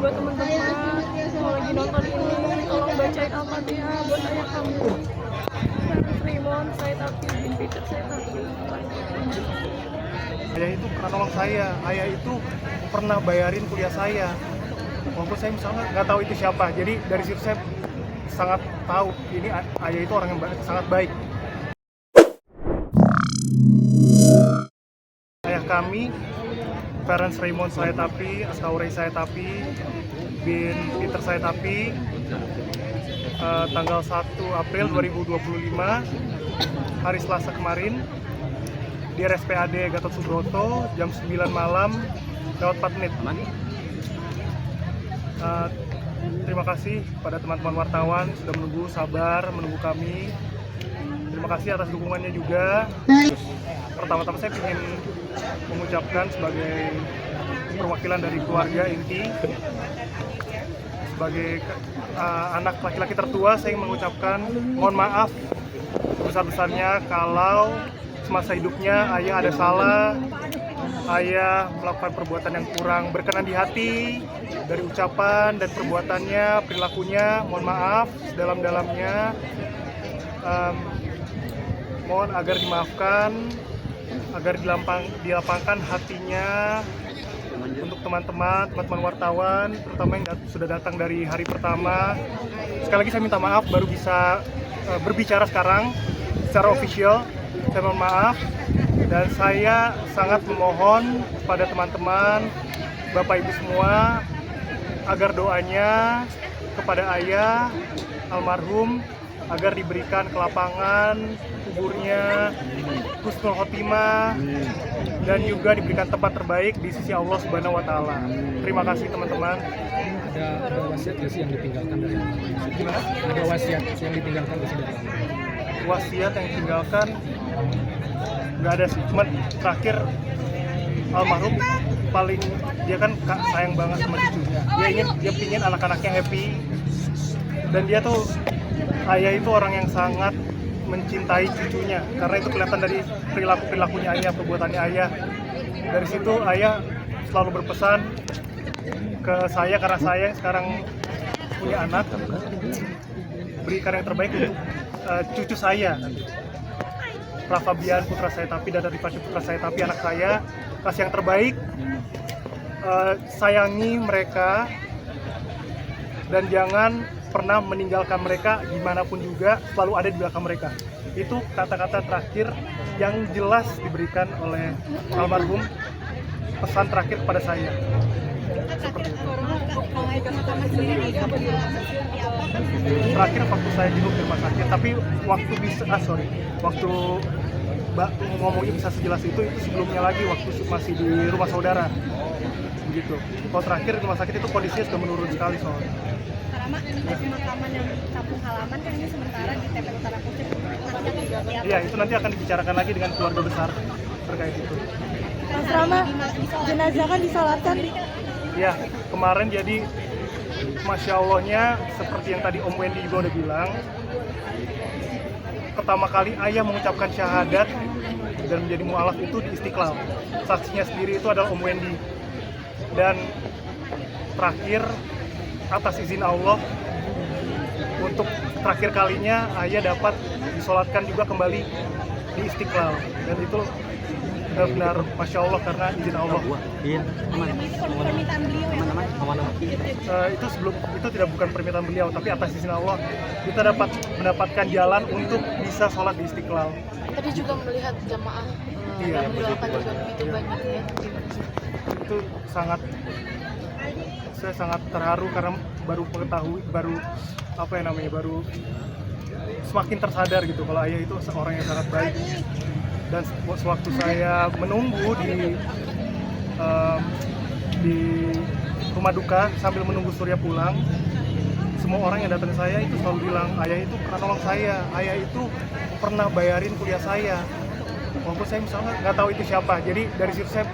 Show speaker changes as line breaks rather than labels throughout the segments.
buat teman-teman kalau lagi nonton ini, tolong bacain Al-Fatihah buat ayah kamu. Parents Raymond, saya Tapi, bin Peter, saya Tapi.
Ayah itu pernah nolong saya, ayah itu pernah bayarin kuliah saya. Walaupun saya misalnya nggak tahu itu siapa, jadi dari situ saya sangat tahu ini ayah itu orang yang sangat baik. Ayah kami, Parents Raymond saya Tapi, Askaurey saya Tapi, bin Peter saya Tapi, tanggal 1 April 2025, hari Selasa kemarin, di RSPAD Gatot Subroto, jam 9 malam, lewat 4 menit. Terima kasih pada teman-teman wartawan sudah menunggu, sabar menunggu kami. Terima kasih atas dukungannya juga. Pertama-tama saya ingin mengucapkan sebagai perwakilan dari keluarga inti, sebagai anak laki-laki tertua, saya ingin mengucapkan mohon maaf sebesar-besarnya kalau semasa hidupnya ayah ada salah, ayah melakukan perbuatan yang kurang berkenan di hati dari ucapan dan perbuatannya, perilakunya. Mohon maaf sedalam-dalamnya. Mohon agar dimaafkan, agar dilapangkan hatinya untuk teman-teman wartawan, terutama yang sudah datang dari hari pertama. Sekali lagi saya minta maaf baru bisa berbicara sekarang secara official. Saya mohon maaf dan saya sangat memohon kepada teman-teman, Bapak Ibu semua, agar doanya kepada ayah almarhum agar diberikan kelapangan kuburnya, husnul khotimah, dan juga diberikan tempat terbaik di sisi Allah Subhanahu wa Ta'ala. Terima kasih teman-teman.
Ada wasiat nggak sih yang ditinggalkan dari
Gimana?
Ada wasiat yang ditinggalkan dari dari
Wasiat yang ditinggalkan nggak ada sih, cuman terakhir almarhum paling dia kan sayang banget sama cucunya. Dia pingin anak-anaknya happy, dan dia tuh ayah itu orang yang sangat mencintai cucunya karena itu kelihatan dari perilakunya ayah, perbuatannya ayah. Dari situ ayah selalu berpesan ke saya, karena saya sekarang punya anak, berikan yang terbaik untuk cucu saya, Prafabian putra saya Tapi, dan Rifati putra saya Tapi, anak saya. Kasih yang terbaik, sayangi mereka, dan jangan pernah meninggalkan mereka dimanapun juga, selalu ada di belakang mereka. Itu kata-kata terakhir yang jelas diberikan oleh almarhum, pesan terakhir kepada saya. Seperti itu. Terakhir waktu saya jenguk di rumah sakit, tapi waktu ngomongnya bisa sejelas itu sebelumnya lagi waktu masih di rumah saudara begitu. Kalau terakhir di rumah sakit itu kondisinya sudah menurun sekali soalnya.
Karena pemakaman yang kampung halaman kan ini sementara di TP Utara Kusip.
Iya, itu nanti akan dibicarakan lagi dengan keluarga besar terkait itu.
Mas Rama, jenazah kan disalatkan.
Ya, kemarin jadi Masya Allahnya seperti yang tadi Om Wendy juga udah bilang, pertama kali ayah mengucapkan syahadat dan menjadi mu'alaf itu di Istiqlal. Saksinya sendiri itu adalah Om Wendy. Dan terakhir, atas izin Allah, untuk terakhir kalinya ayah dapat disolatkan juga kembali di Istiqlal. Dan itu benar-benar Masya Allah karena izin Allah.
Permintaan beliau.
Itu tidak bukan permintaan beliau, tapi atas izin Allah kita dapat mendapatkan jalan untuk bisa sholat di Istiqlal.
Tadi juga melihat jamaah
Iya,
mendoakan juga begitu banyak ya.
Itu saya sangat terharu karena baru semakin tersadar gitu kalau ayah itu seorang yang sangat baik. Dan sewaktu saya menunggu di rumah duka sambil menunggu Surya pulang, semua orang yang datang ke saya itu selalu bilang ayah itu pernah nolong saya, ayah itu pernah bayarin kuliah saya. Walaupun saya misalnya nggak tahu itu siapa, jadi dari situ saya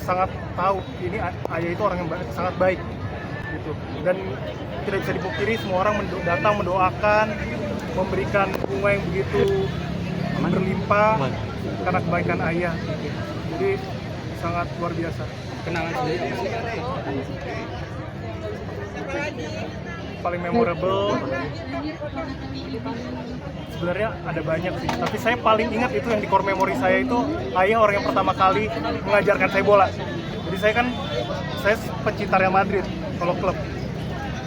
sangat tahu ini ayah itu orang yang sangat baik gitu. Dan tidak bisa dipungkiri semua orang datang mendoakan, memberikan bunga yang begitu berlimpah karena kebaikan ayah. Jadi sangat luar biasa.
kenangan sendiri.
paling memorable sebenarnya ada banyak sih, tapi saya paling ingat itu yang di core memory saya itu ayah orang yang pertama kali mengajarkan saya bola. Jadi saya pencinta Real Madrid kalau klub,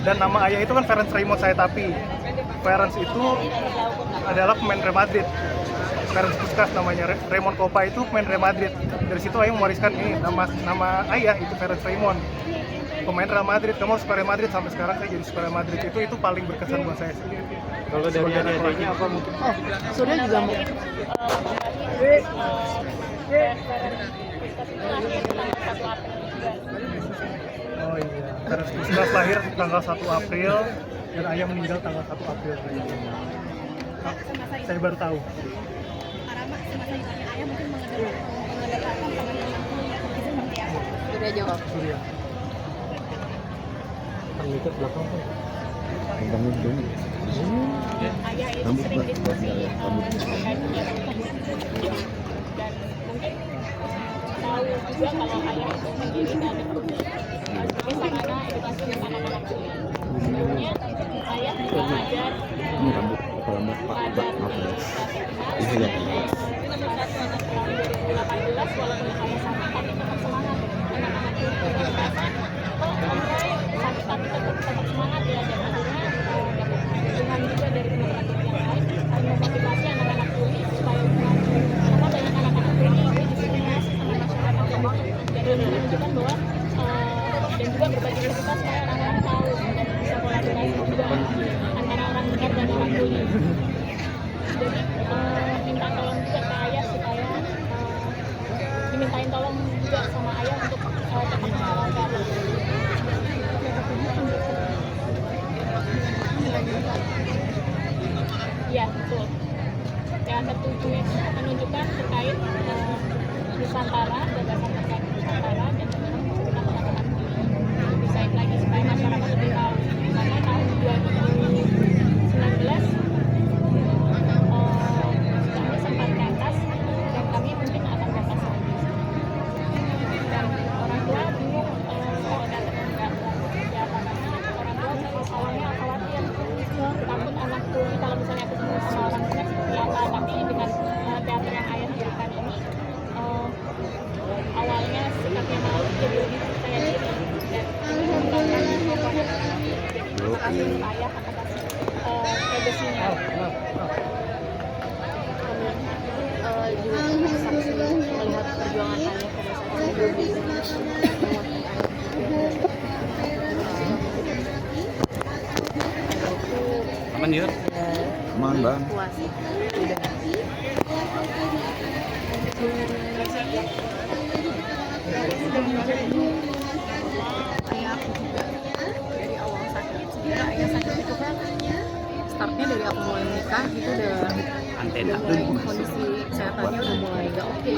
dan nama ayah itu kan Ferenc Raymond Sayatapi. Ferenc itu adalah pemain Real Madrid, Ferenc Puskas namanya, Raymond Kopa itu pemain Real Madrid. Dari situ ayah mewariskan ini nama ayah itu Ferenc Raymond, pemain Real Madrid. Kamu harus suka Real Madrid, sampai sekarang saya jadi suka Real Madrid. Itu paling berkesan buat saya sih.
Kalau dari adik-adiknya apa mungkin?
Oh, Surya juga mau.
Oh iya, Ferenc Puskas lahir tanggal 1 April dan ayah meninggal tanggal 1 April. Saya baru tahu.
Surya jawab.
Surya.
Pengikut belakang tuh.
Ayah itu sering diskusi terkait kegiatan dan mungkin tahu juga kalau ayah itu mendirikan sebagai sarana edukasi untuk anak-anak. Sebelumnya ayah juga mengajar pada
Iya.
anak tahun 2018 walaupun ayah sakit tapi tetap semangat anak-anak itu sakit tapi tetap semangat belajar akhirnya dapat dukungan juga dari teman-teman yang lain dan memotivasi anak-anak tuli supaya karena banyak anak-anak tuli itu diskriminasi sama masyarakat jadi menunjukkan bahwa dan juga berbagi cerita supaya orang-orang tahu dan bisa kolaborasi juga antara orang benar dan orang tuli. Jadi minta tolong juga ke ayah supaya dimintain tolong juga sama ayah untuk tetap mengawalkan. Iya betul. Yang ketujuh menunjukkan terkait Nusantara, gagasan terkait Nusantara dan cerita teman-teman lebih baik lagi supaya masyarakat lebih tahu. Karena tahun 2019 kami sempat pentas dan kami mungkin akan pentas lagi. Dan orang tua bingung mau datang enggak. Ya karena orang tua awalnya khawatir takut anak tuli kalau misalnya ketemu sama orang tuanya seperti apa. Tapi dengan teater yang ayah berikan ini awalnya sikapnya malu jadi lebih percaya diri dan mengembangkan jadi terima kasih untuk ayah atas legasinya.
Juga saksi melihat perjuangan ayah pada saat itu.
Aman ya?
Aman, Bang.
Puas. Udah. Ayah aku juga dari awal sakit, sebenarnya ayah sakit itu kan startnya dari aku mulai menikah itu udah mulai kondisi kesehatannya udah mulai gak oke.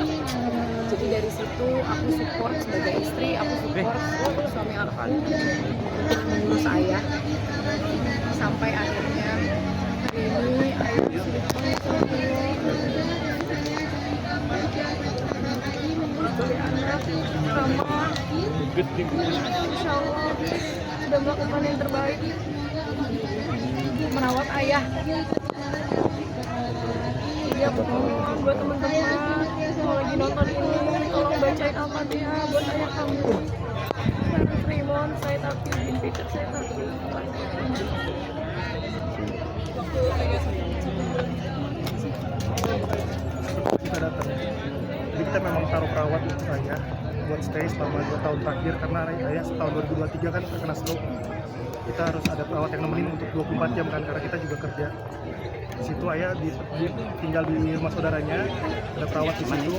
Jadi dari situ aku support sebagai istri, aku support suami aku untuk mengurus ayah sampai akhirnya hari ini ayah sudah anak sama insya Allah sudah melakukan yang terbaik merawat ayah. Jadi aku mohon buat teman-teman kalau lagi nonton ini tolong bacain Al-Fatihah buat ayah kamu. Ferenc Raymond Sayatapi bin Peter Sayatapi.
Kita datang, jadi kita memang taruh perawat untuk ayah buat stay selama 2 tahun terakhir karena ayah tahun 2023 kan terkena stroke. Kita harus ada perawat yang nemenin untuk 24 jam kan karena kita juga kerja. Di situ ayah tinggal di rumah saudaranya, ada perawat di situ,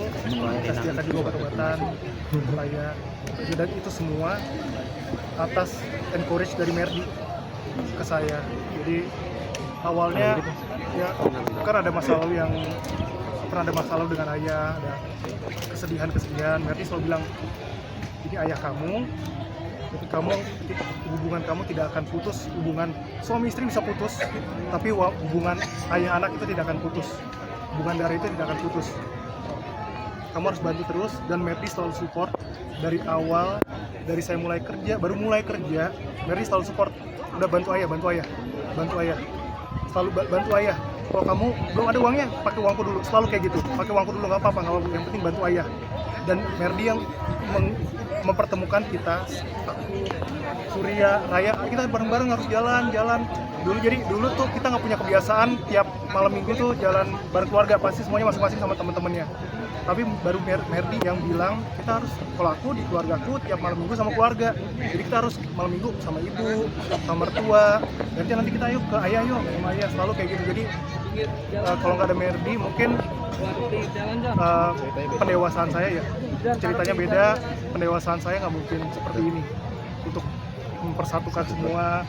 kita sediakan juga obat-obatan untuk ayah. Dan itu semua atas encourage dari Merdi ke saya. Jadi awalnya ya kan ada masalah yang pernah ada masalah dengan ayah, ada kesedihan. Merdi selalu bilang, ini ayah kamu, hubungan kamu tidak akan putus. Hubungan suami istri bisa putus, tapi hubungan ayah anak itu tidak akan putus. Hubungan darah itu tidak akan putus. Kamu harus bantu terus, dan Merdi selalu support dari awal dari saya baru mulai kerja, Merdi selalu support, udah bantu ayah, selalu bantu ayah. Kalau kamu belum ada uangnya, pakai uangku dulu, selalu kayak gitu, pakai uangku dulu nggak apa-apa, yang penting bantu ayah. Dan Merdi yang mempertemukan kita, aku, Surya, Raya, kita bareng-bareng harus jalan. Dulu tuh kita nggak punya kebiasaan tiap malam minggu tuh jalan bareng keluarga, pasti semuanya masing-masing sama teman-temannya. Tapi baru Merdi yang bilang kita harus, kalau aku di keluargaku tiap malam minggu sama keluarga, jadi kita harus malam minggu sama ibu, sama mertua, nanti kita yuk ke ayah sama ayah, selalu kayak gitu. Jadi kalau nggak ada Merdi mungkin pendewasaan saya ya ceritanya beda, pendewasaan saya nggak mungkin seperti ini untuk mempersatukan semua,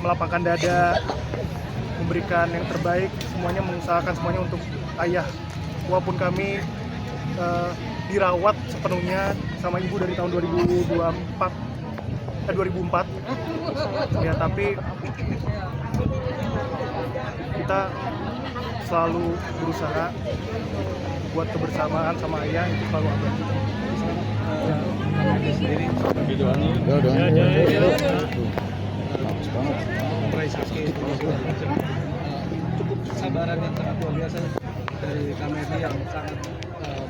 melapangkan dada, memberikan yang terbaik, semuanya mengusahakan semuanya untuk ayah. Walaupun kami dirawat sepenuhnya sama ibu dari tahun 2004 ya, tapi kita selalu berusaha buat kebersamaan sama ayah, itu selalu ada.
Cukup kesabaran yang sangat luar biasa dari kami yang sangat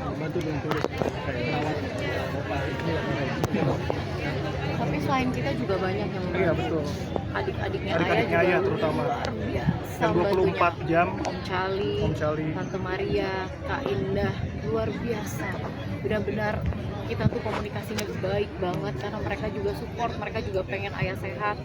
membantu dengan tulis merawat bapak ini.
Tapi selain kita juga banyak yang
Iya betul.
adik-adiknya
Adik-adiknya ayah terutama.
luar biasa
Yang 24 jam.
Om Cali, Tante Maria, Kak Indah, luar biasa. Benar-benar kita tuh komunikasinya baik banget karena mereka juga support, mereka juga pengen ayah sehat.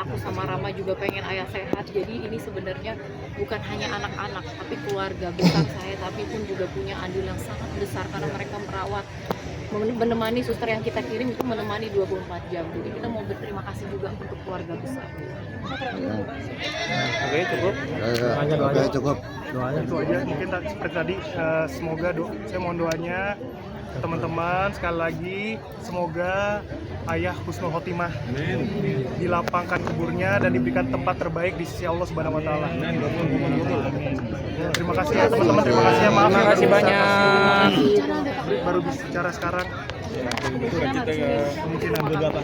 Aku sama Rama juga pengen ayah sehat. Jadi ini sebenarnya bukan hanya anak-anak, tapi keluarga besar saya, tapi pun juga punya andil yang sangat besar karena mereka merawat, menemani suster yang kita kirim itu menemani 24 jam. Jadi kita mau berterima kasih juga untuk keluarga besar.
Oke, cukup.
Oke, cukup.
Doanya itu aja mungkin seperti tadi, semoga saya mohon doanya ke teman-teman sekali lagi, semoga ayah husnul khotimah, dilapangkan kuburnya dan diberikan tempat terbaik di sisi Allah Subhanahu wa taala. Terima kasih ya teman-teman, terima kasih ya, maaf
Terima kasih banyak.
baru bisa bicara sekarang.
Kemungkinan beberapa.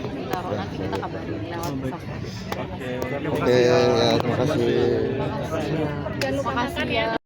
Nanti kita kabarin lewat
Oke,
Oke, ya, terima kasih.
Terima kasih ya.